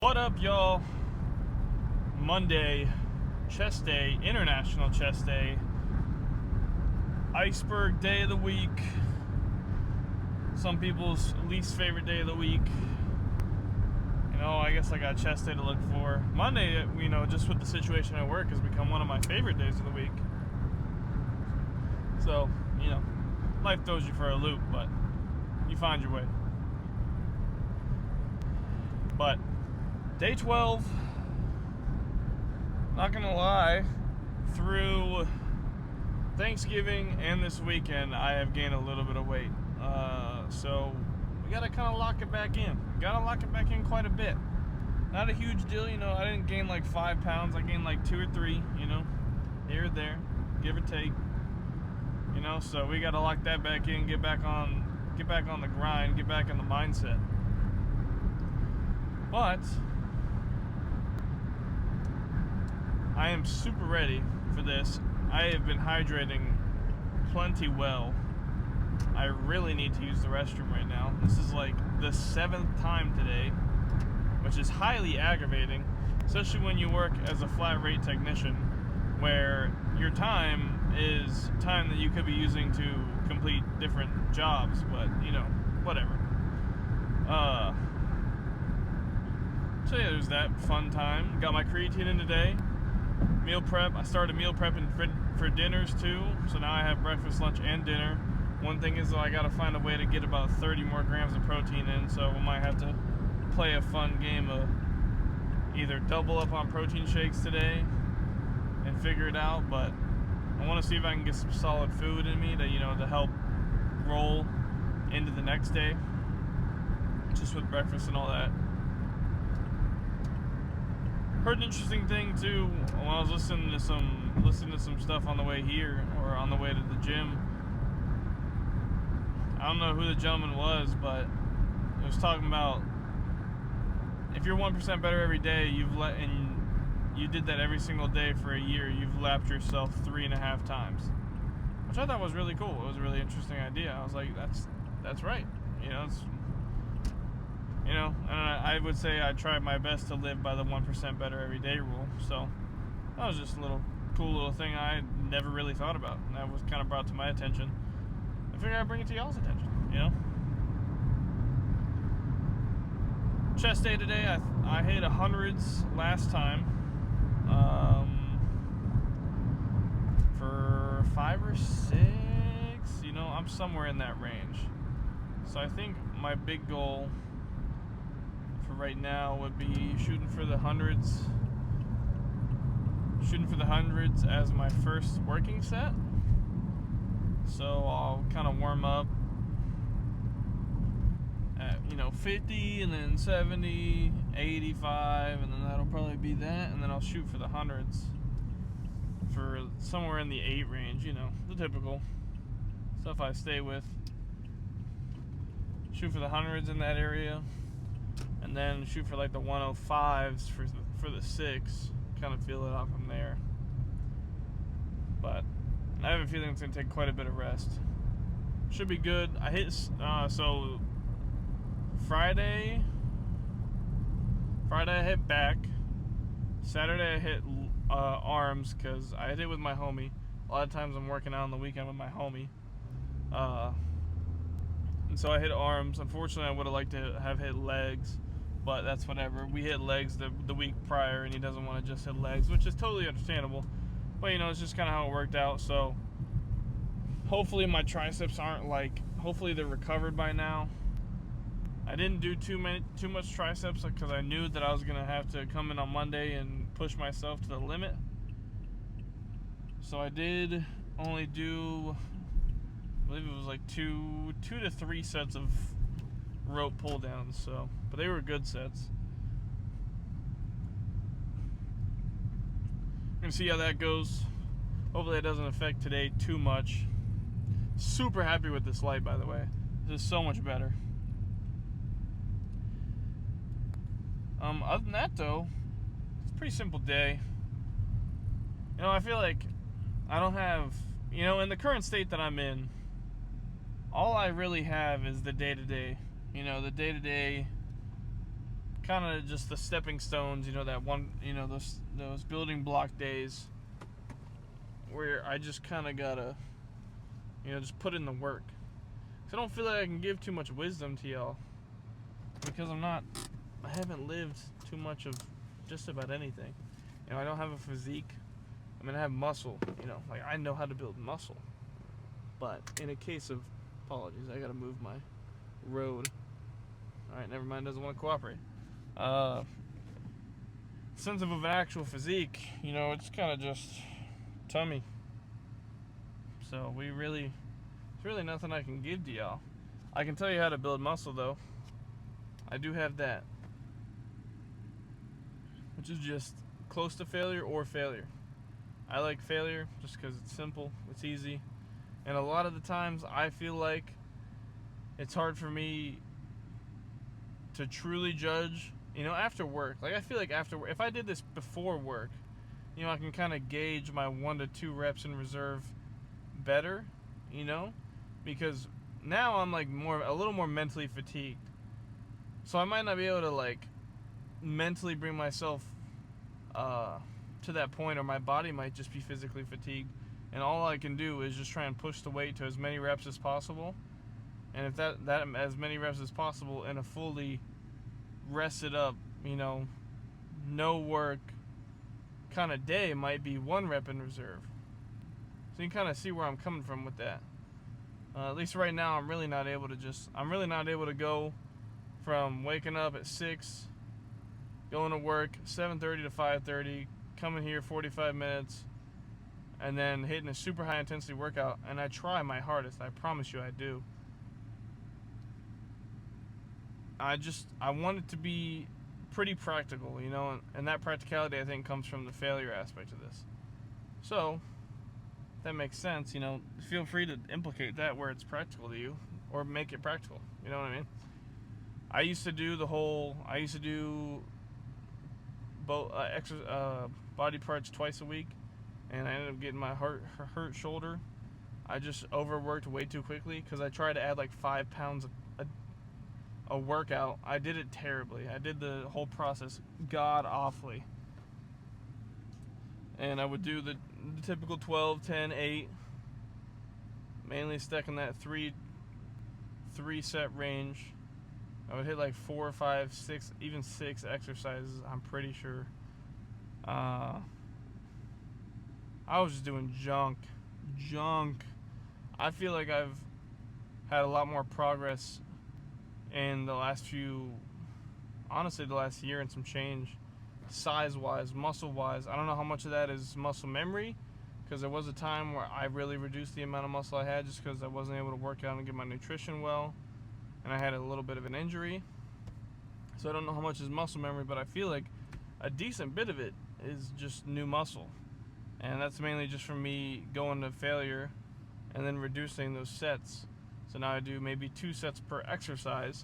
What up, y'all? Monday, chest day, international chest day, iceberg day of the week, some people's least favorite day of the week. I guess I got chest day to look for. Monday, just with the situation at work, has become one of my favorite days of the week. So, life throws you for a loop, but you find your way. But day 12, not gonna lie, through Thanksgiving and this weekend, I have gained a little bit of weight. So we gotta kind of lock it back in. Gotta lock it back in quite a bit. Not a huge deal, I didn't gain like 5 pounds. I gained like 2 or 3, here or there, give or take. So we gotta lock that back in, get back on the grind, get back in the mindset. But I am super ready for this. I have been hydrating plenty well. I really need to use the restroom right now. This is like the 7th time today, which is highly aggravating, especially when you work as a flat rate technician, where your time is time that you could be using to complete different jobs, but, whatever. So yeah, there's that fun time. Got my creatine in today. Meal prep. I started meal prepping for dinners too. So now I have breakfast, lunch, and dinner. One thing is, though, I gotta find a way to get about 30 more grams of protein in. So we might have to play a fun game of either double up on protein shakes today and figure it out. But I want to see if I can get some solid food in me to help roll into the next day, just with breakfast and all that. Heard an interesting thing too when I was listening to some stuff on the way here, or on the way to the gym. I don't know who the gentleman was, but it was talking about if you're 1% better every day, and you did that every single day for a year, you've lapped yourself 3.5 times, which I thought was really cool. It was a really interesting idea. I was like, that's right. And I would say I tried my best to live by the 1% better every day rule. So that was just a cool little thing I never really thought about. And that was kind of brought to my attention. I figured I'd bring it to y'all's attention, Chest day today, I hit 100s last time. For 5 or 6, I'm somewhere in that range. So I think my big goal for right now would be shooting for the hundreds as my first working set. So I'll kind of warm up at 50, and then 70, 85, and then that'll probably be that, and then I'll shoot for the hundreds for somewhere in the 8 range, the typical stuff I stay with. Shoot for the hundreds in that area, and then shoot for like the 105s for the 6. Kind of feel it out from there. But I have a feeling it's going to take quite a bit of rest. Should be good. I hit, so Friday I hit back. Saturday I hit arms, because I hit it with my homie. A lot of times I'm working out on the weekend with my homie. And so I hit arms. Unfortunately, I would have liked to have hit legs, but that's whatever. We hit legs the week prior, and he doesn't want to just hit legs, which is totally understandable. But, it's just kind of how it worked out. So hopefully my triceps hopefully they're recovered by now. I didn't do too much triceps because I knew that I was going to have to come in on Monday and push myself to the limit. So I did only do, I believe it was like 2 to 3 sets of rope pull downs. But they were good sets. We're going to see how that goes. Hopefully it doesn't affect today too much. Super happy with this light, by the way. This is so much better. Other than that, though, it's a pretty simple day. I feel like I don't have, in the current state that I'm in, all I really have is the day-to-day. The day-to-day kind of just the stepping stones, that one, those building block days where I just kind of gotta, just put in the work. So I don't feel like I can give too much wisdom to y'all because I haven't lived too much of just about anything. I don't have a physique. I mean, I have muscle, like I know how to build muscle. But in a case of, apologies, I gotta move my road. Alright, never mind, doesn't want to cooperate. Sense of an actual physique, it's kind of just tummy. So there's really nothing I can give to y'all. I can tell you how to build muscle though. I do have that. Which is just close to failure or failure. I like failure just because it's simple, it's easy. And a lot of the times I feel like it's hard for me to truly judge, after work. Like I feel like after work, if I did this before work, I can kind of gauge my 1 to 2 reps in reserve better, because now I'm like a little more mentally fatigued. So I might not be able to like mentally bring myself to that point, or my body might just be physically fatigued, and all I can do is just try and push the weight to as many reps as possible. And if that as many reps as possible in a fully rested up, no work kind of day might be 1 rep in reserve. So you can kind of see where I'm coming from with that. At least right now, I'm really not able to go from waking up at 6, going to work 7:30 to 5:30, coming here 45 minutes, and then hitting a super high intensity workout. And I try my hardest. I promise you I do. I want it to be pretty practical, and that practicality I think comes from the failure aspect of this. So, if that makes sense, feel free to implicate that where it's practical to you, or make it practical, you know what I mean? I used to do both body parts twice a week, and I ended up getting my hurt shoulder. I just overworked way too quickly because I tried to add like 5 pounds a workout. I did it terribly. I did the whole process god awfully. And I would do the typical 12, 10, 8, mainly stuck in that 3 set range. I would hit like 4, 5, 6, even 6 exercises, I'm pretty sure. I was just doing junk. I feel like I've had a lot more progress in the last year and some change, size-wise, muscle-wise. I don't know how much of that is muscle memory, because there was a time where I really reduced the amount of muscle I had just because I wasn't able to work out and get my nutrition well, and I had a little bit of an injury. So I don't know how much is muscle memory, but I feel like a decent bit of it is just new muscle. And that's mainly just from me going to failure and then reducing those sets. So now I do maybe 2 sets per exercise.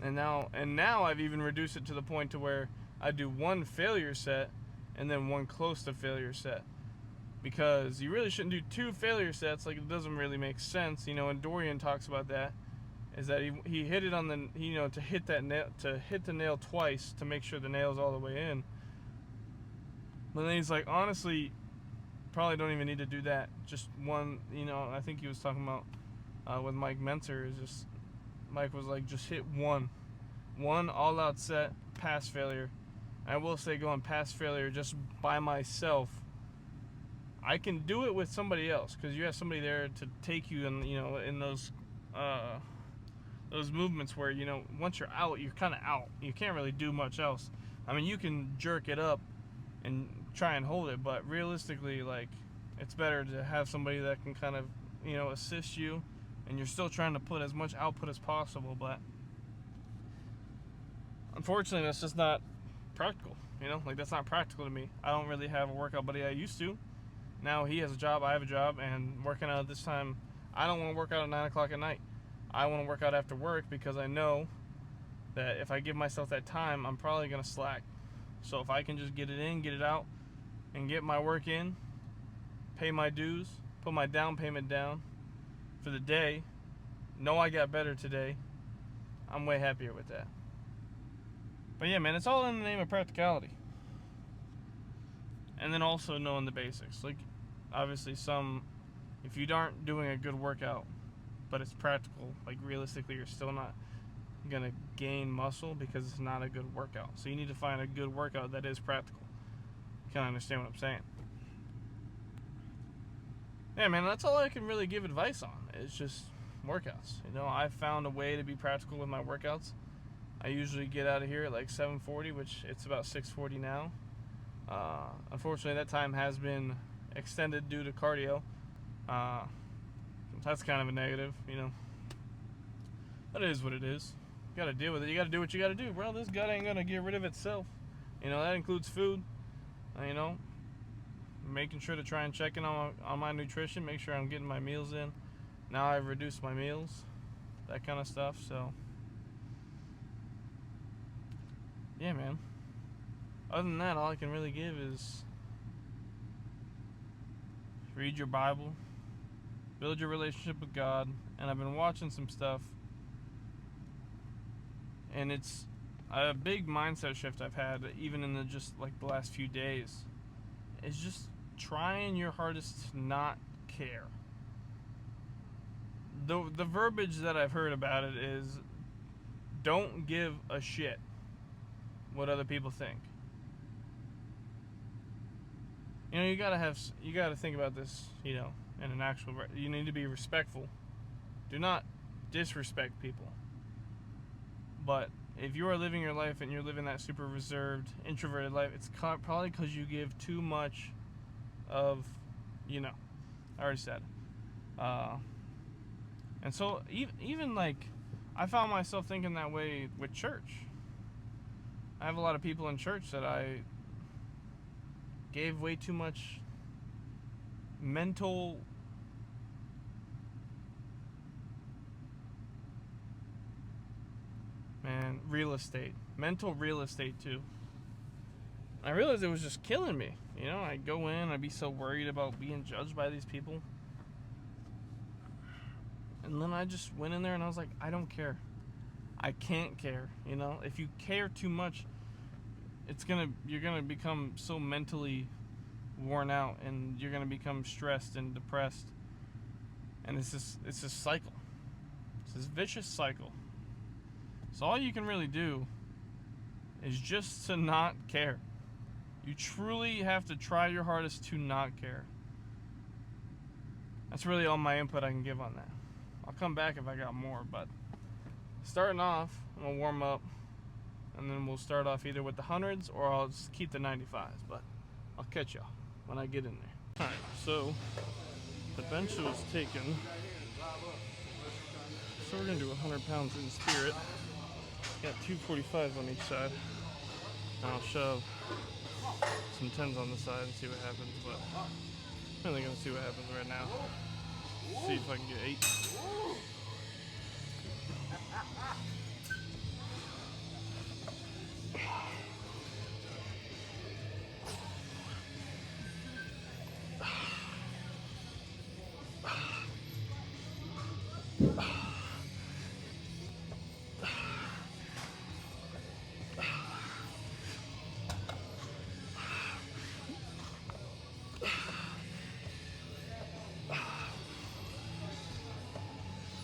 And now I've even reduced it to the point to where I do 1 failure set and then 1 close to failure set. Because you really shouldn't do 2 failure sets, like it doesn't really make sense. And Dorian talks about that, is that he hit it on the, to hit the nail twice to make sure the nail's all the way in. But then he's like, honestly, probably don't even need to do that. Just 1, I think he was talking about with Mike Mentor, is just, Mike was like, just hit 1 all-out set, pass failure. I will say, going past failure just by myself, I can do it with somebody else, because you have somebody there to take you in, in those movements where, once you're out, you're kind of out. You can't really do much else. I mean, you can jerk it up and try and hold it, but realistically, like, it's better to have somebody that can kind of, assist you, and you're still trying to put as much output as possible. But unfortunately, that's just not practical. Like, that's not practical to me. I don't really have a workout buddy I used to. Now he has a job, I have a job, and working out at this time, I don't want to work out at 9 o'clock at night. I want to work out after work, because I know that if I give myself that time, I'm probably going to slack. So if I can just get it in, get it out, and get my work in, pay my dues, put my down payment down for the day, know I got better today, I'm way happier with that. But yeah, man, it's all in the name of practicality. And then also knowing the basics. Like, obviously if you aren't doing a good workout, but it's practical, like realistically you're still not gonna gain muscle because it's not a good workout. So you need to find a good workout that is practical. You kind of understand what I'm saying? Yeah, man, that's all I can really give advice on. It's just workouts. You know, I found a way to be practical with my workouts. I usually get out of here at like 7:40, which it's about 6:40 now. Unfortunately, that time has been extended due to cardio. That's kind of a negative, you know. But it is what it is. You gotta deal with it. You gotta do what you gotta do, bro. This gut ain't gonna get rid of itself. You know, that includes food. You know, making sure to try and check in on my nutrition, make sure I'm getting my meals in. Now I've reduced my meals, that kind of stuff. So, yeah, man. Other than that, all I can really give is read your Bible, build your relationship with God, and I've been watching some stuff, and it's a big mindset shift I've had, even in the last few days. It's just trying your hardest to not care. The verbiage that I've heard about it is, don't give a shit what other people think. You know, you gotta think about this, you know, in an actual, you need to be respectful. Do not disrespect people. But if you are living your life and you're living that super reserved, introverted life, it's probably because you give too much of, you know, I already said. And so even like, I found myself thinking that way with church. I have a lot of people in church that I gave way too much mental real estate too. I realized it was just killing me. You know, I'd go in, I'd be so worried about being judged by these people. And then I just went in there and I was like, I don't care. I can't care. You know, if you care too much, you're gonna become so mentally worn out, and you're gonna become stressed and depressed. And it's this cycle. It's this vicious cycle. So all you can really do is just to not care. You truly have to try your hardest to not care. That's really all my input I can give on that. I'll come back if I got more, but starting off, I'm gonna warm up, and then we'll start off either with the hundreds or I'll just keep the 95s, but I'll catch y'all when I get in there. Alright, so the bench was taken. So we're gonna do 100 pounds in spirit. Got 245s on each side. And I'll shove some 10s on the side and see what happens, but I'm really gonna see what happens right now. See if I can get 8.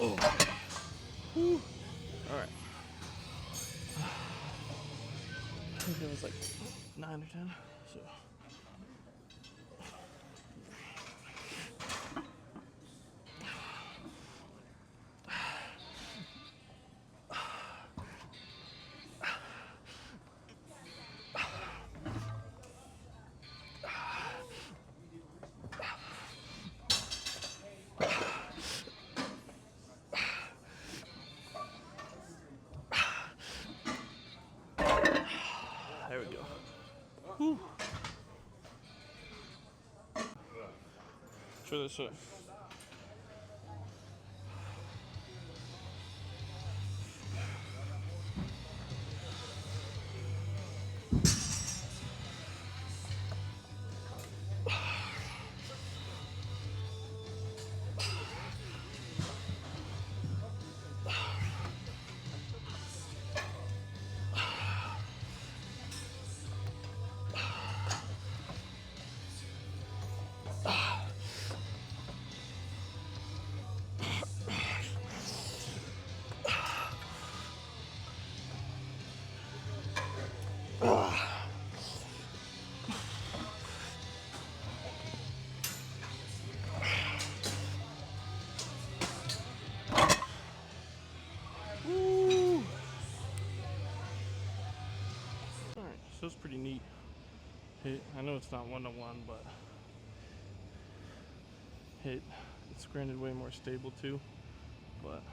Oh. Whew. Alright. I think it was like 9 or 10. So. There we go. Whew. Try this way. pretty neat hit. I know it's not 1-to-1, but hit. It's granted way more stable too, but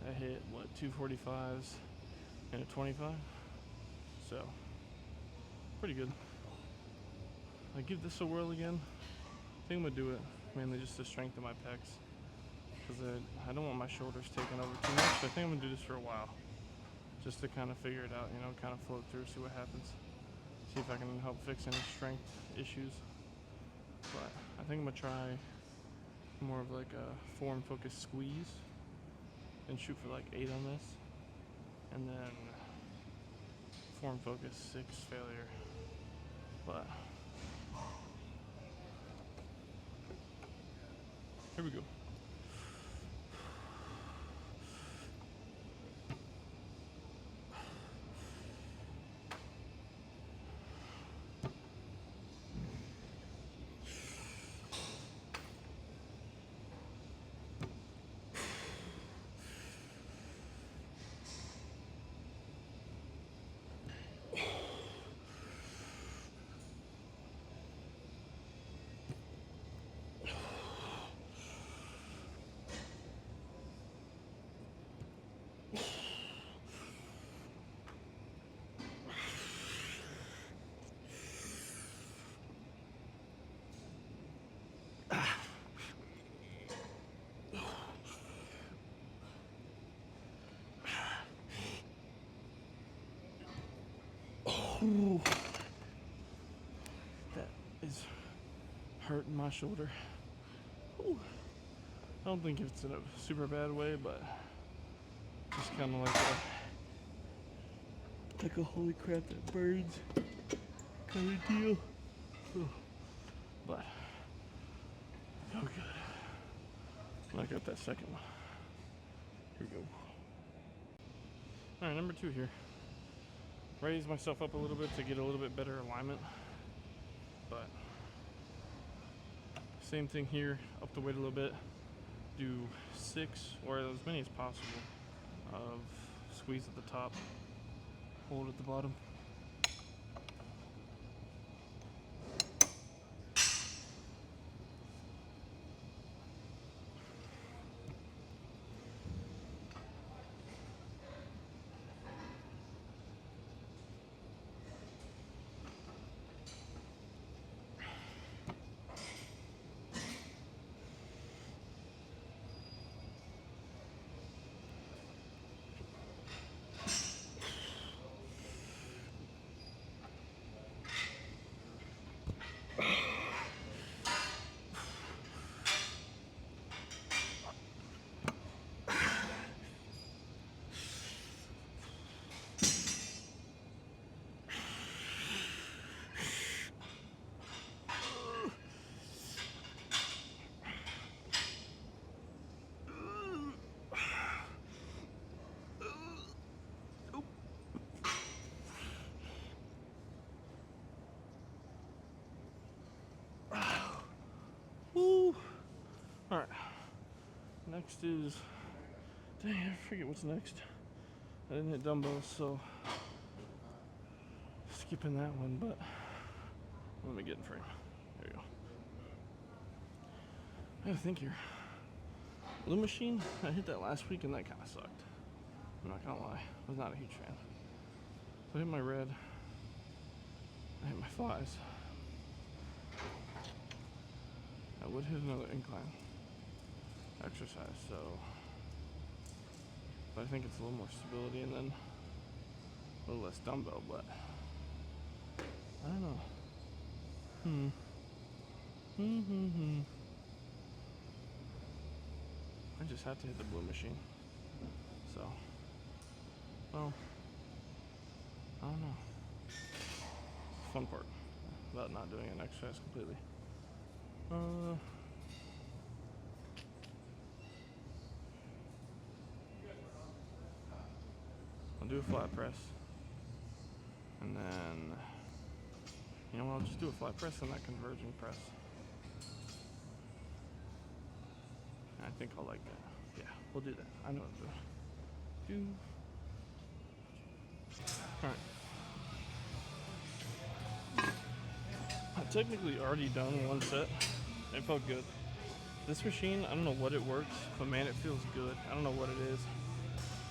I hit what, 245s and a 25, so pretty good. I give this a whirl again. I think I'm gonna do it mainly just to strengthen my pecs, because I don't want my shoulders taking over too much. I think I'm gonna do this for a while, just to kind of figure it out, you know, kind of float through, see what happens, see if I can help fix any strength issues. But I think I'm gonna try more of like a form focused squeeze and shoot for like 8 on this, and then form focus 6 failure. But here we go. Ooh, that is hurting my shoulder. Ooh. I don't think it's in a super bad way, but just kind of like a holy crap that burns kind of deal. Ooh. But oh good. I got that second one. Here we go. All right, number 2 here. Raise myself up a little bit to get a little bit better alignment, but same thing here, up the weight a little bit, do 6 or as many as possible of squeeze at the top, hold at the bottom. Woo! All right. Next is, dang, I forget what's next. I didn't hit dumbbells, so skipping that one, but let me get in frame. There you go. I gotta think here. Blue machine, I hit that last week and that kind of sucked. I'm not gonna lie, I was not a huge fan. So I hit my red, I hit my flies. I would hit another incline exercise, so, but I think it's a little more stability and then a little less dumbbell, but I don't know. I just had to hit the blue machine, so, well, I don't know. Fun part about not doing an exercise completely. I'll do a flat press, and then, you know what, I'll just do a flat press and that converging press. And I think I'll like that. Yeah, we'll do that. I know what to do. Alright. I've technically already done one set. It felt good. This machine, I don't know what it works, but man, it feels good. I don't know what it is,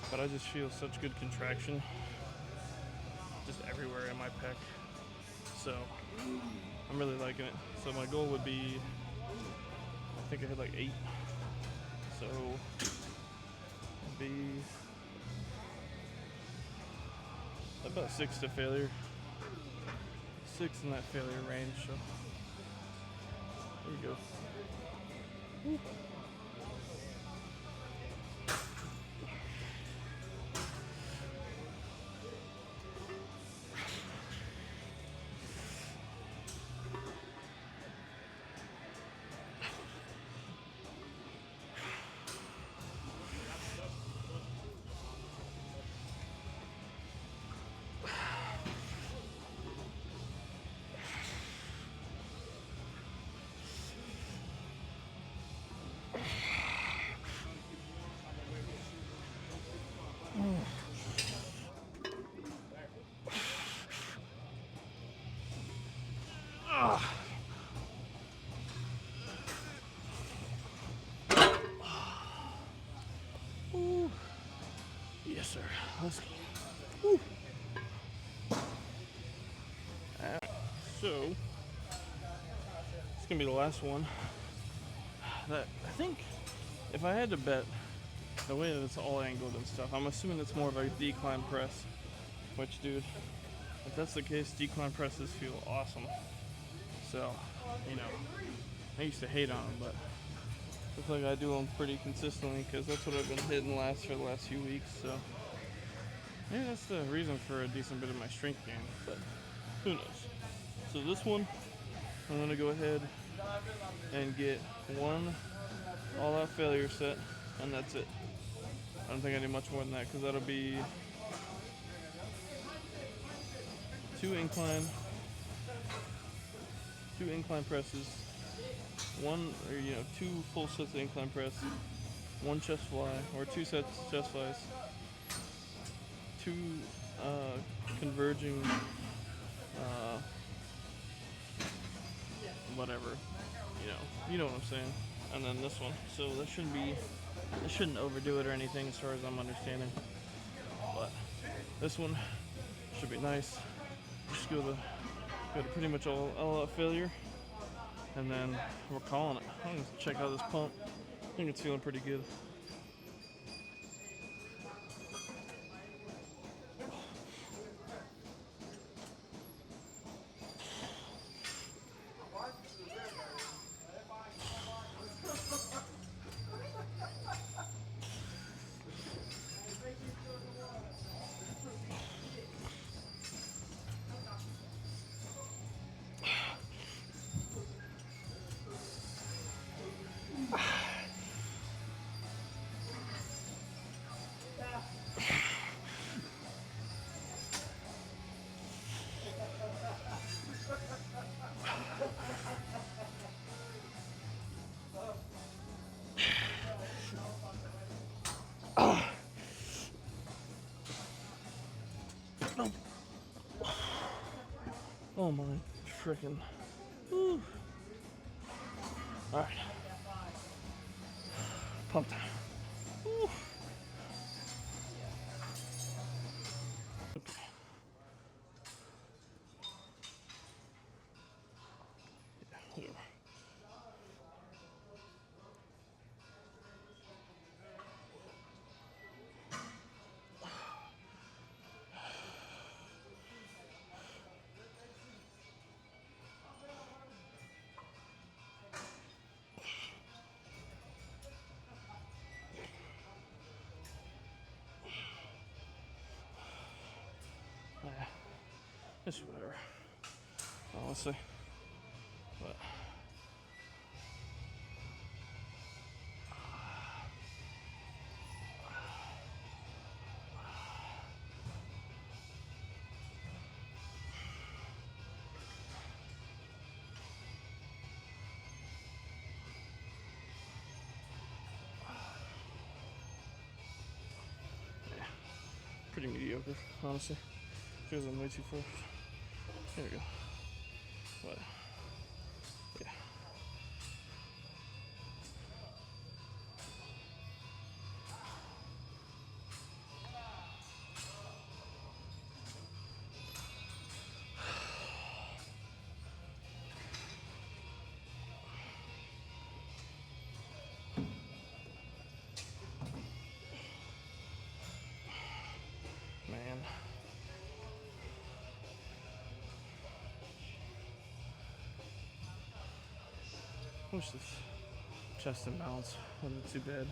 but I just feel such good contraction just everywhere in my pec. So I'm really liking it. So my goal would be, I think I hit like 8. So it'd be about 6 to failure. 6 in that failure range. So there you go. Woo. Yes, sir. Let's go. Woo. Right. So it's gonna be the last one. That I think, if I had to bet, the way that it's all angled and stuff, I'm assuming it's more of a decline press. Which, dude, if that's the case, decline presses feel awesome. So, you know, I used to hate on them, but I feel like I do them pretty consistently because that's what I've been hitting for the last few weeks. So maybe that's the reason for a decent bit of my strength gain, but who knows. So this one, I'm gonna go ahead and get one all-out failure set, and that's it. I don't think I need much more than that because that'll be 2 incline presses, 2 full sets of incline press, 1 chest fly, or 2 sets of chest flies, 2 converging whatever, you know what I'm saying, and then this one. So that shouldn't overdo it or anything as far as I'm understanding, but this one should be nice. Just go to pretty much all out failure, and then we're calling it. I'm gonna check out this pump. I think it's feeling pretty good. Oh my frickin'. Woo. Alright. Pump time. Woo. Okay. Yeah, whatever. It's whatever, honestly. But yeah, pretty mediocre, honestly. Feels I'm way too fast. There we go. But wish this chest and balance wasn't too bad.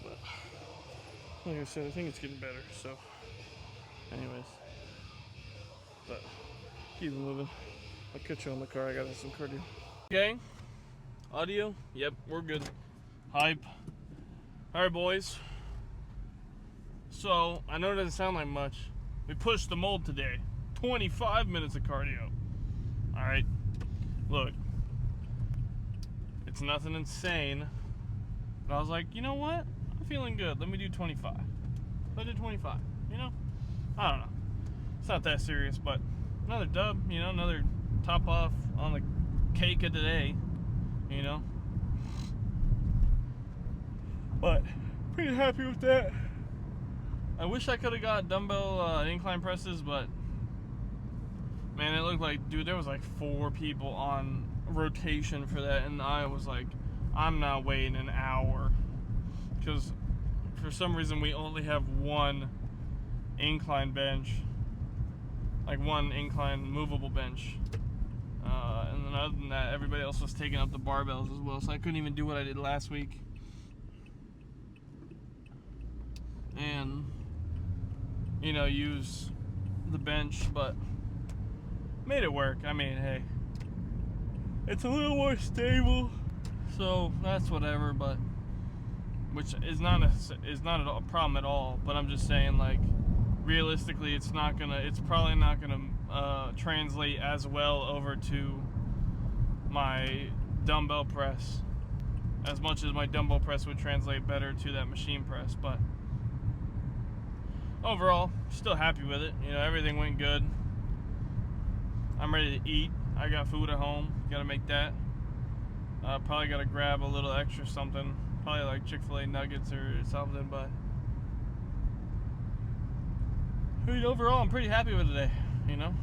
But like I said, I think it's getting better. So, anyways, but keep it moving. I'll catch you on the car. I got some cardio. Okay, audio. Yep, we're good. Hype. All right, boys. So I know it doesn't sound like much. We pushed the mold today. 25 minutes of cardio. All right. Look, it's nothing insane. But I was like, you know what? I'm feeling good. Let me do 25. Let's do 25. You know? I don't know. It's not that serious, but another dub. You know, another top off on the cake of today. You know? But pretty happy with that. I wish I could have got dumbbell incline presses, but man, it looked like, dude, there was like 4 people on rotation for that, and I was like, I'm not waiting an hour, because for some reason we only have one incline bench, like one incline movable bench, and then other than that, everybody else was taking up the barbells as well, so I couldn't even do what I did last week. And you know, use the bench, but made it work. I mean, hey, it's a little more stable, so that's whatever. But which is not a problem at all. But I'm just saying, like, realistically, it's probably not gonna translate as well over to my dumbbell press as much as my dumbbell press would translate better to that machine press, but overall, still happy with it. You know, everything went good. I'm ready to eat. I got food at home. Gotta make that. Probably gotta grab a little extra something. Probably like Chick-fil-A nuggets or something, but I mean, overall, I'm pretty happy with today. You know,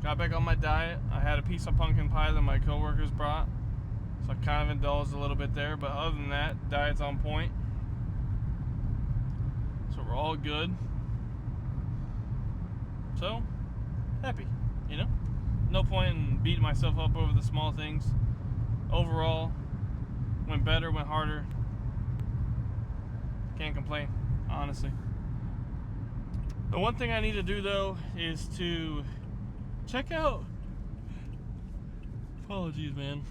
got back on my diet. I had a piece of pumpkin pie that my coworkers brought, so I kind of indulged a little bit there. But other than that, diet's on point. So we're all good. So, happy, you know? No point in beating myself up over the small things. Overall, went better, went harder. Can't complain, honestly. The one thing I need to do, though, is to check out... Apologies, man.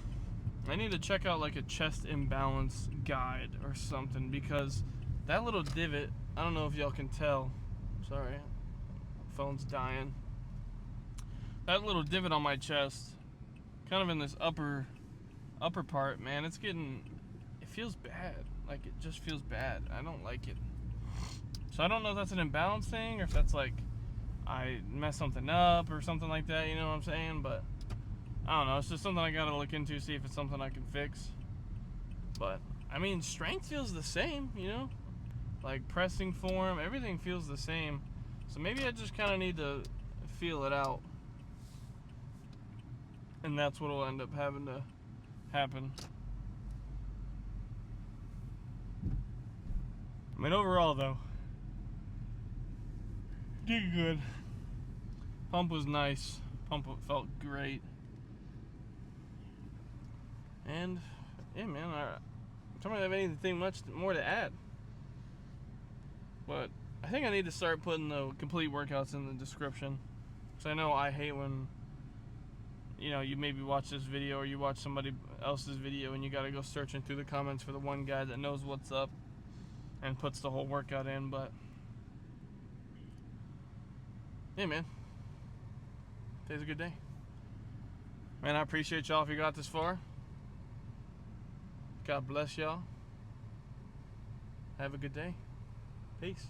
I need to check out, like, a chest imbalance guide or something, because that little divot... I don't know if y'all can tell. Sorry. Phone's dying. That little divot on my chest, kind of in this upper part, man, it feels bad. Like, it just feels bad. I don't like it. So I don't know if that's an imbalance thing or if that's like I messed something up or something like that, you know what I'm saying? But I don't know. It's just something I gotta look into, see if it's something I can fix. But I mean, strength feels the same, you know? Like pressing form, everything feels the same. So maybe I just kind of need to feel it out. And that's what will end up having to happen. I mean, overall though, did good. Pump was nice. Pump felt great. And yeah, man, I don't really have anything much more to add. But I think I need to start putting the complete workouts in the description. Because I know I hate when, you know, you maybe watch this video or you watch somebody else's video and you gotta go searching through the comments for the one guy that knows what's up and puts the whole workout in. But yeah, man, today's a good day. Man, I appreciate y'all if you got this far. God bless y'all. Have a good day. Peace.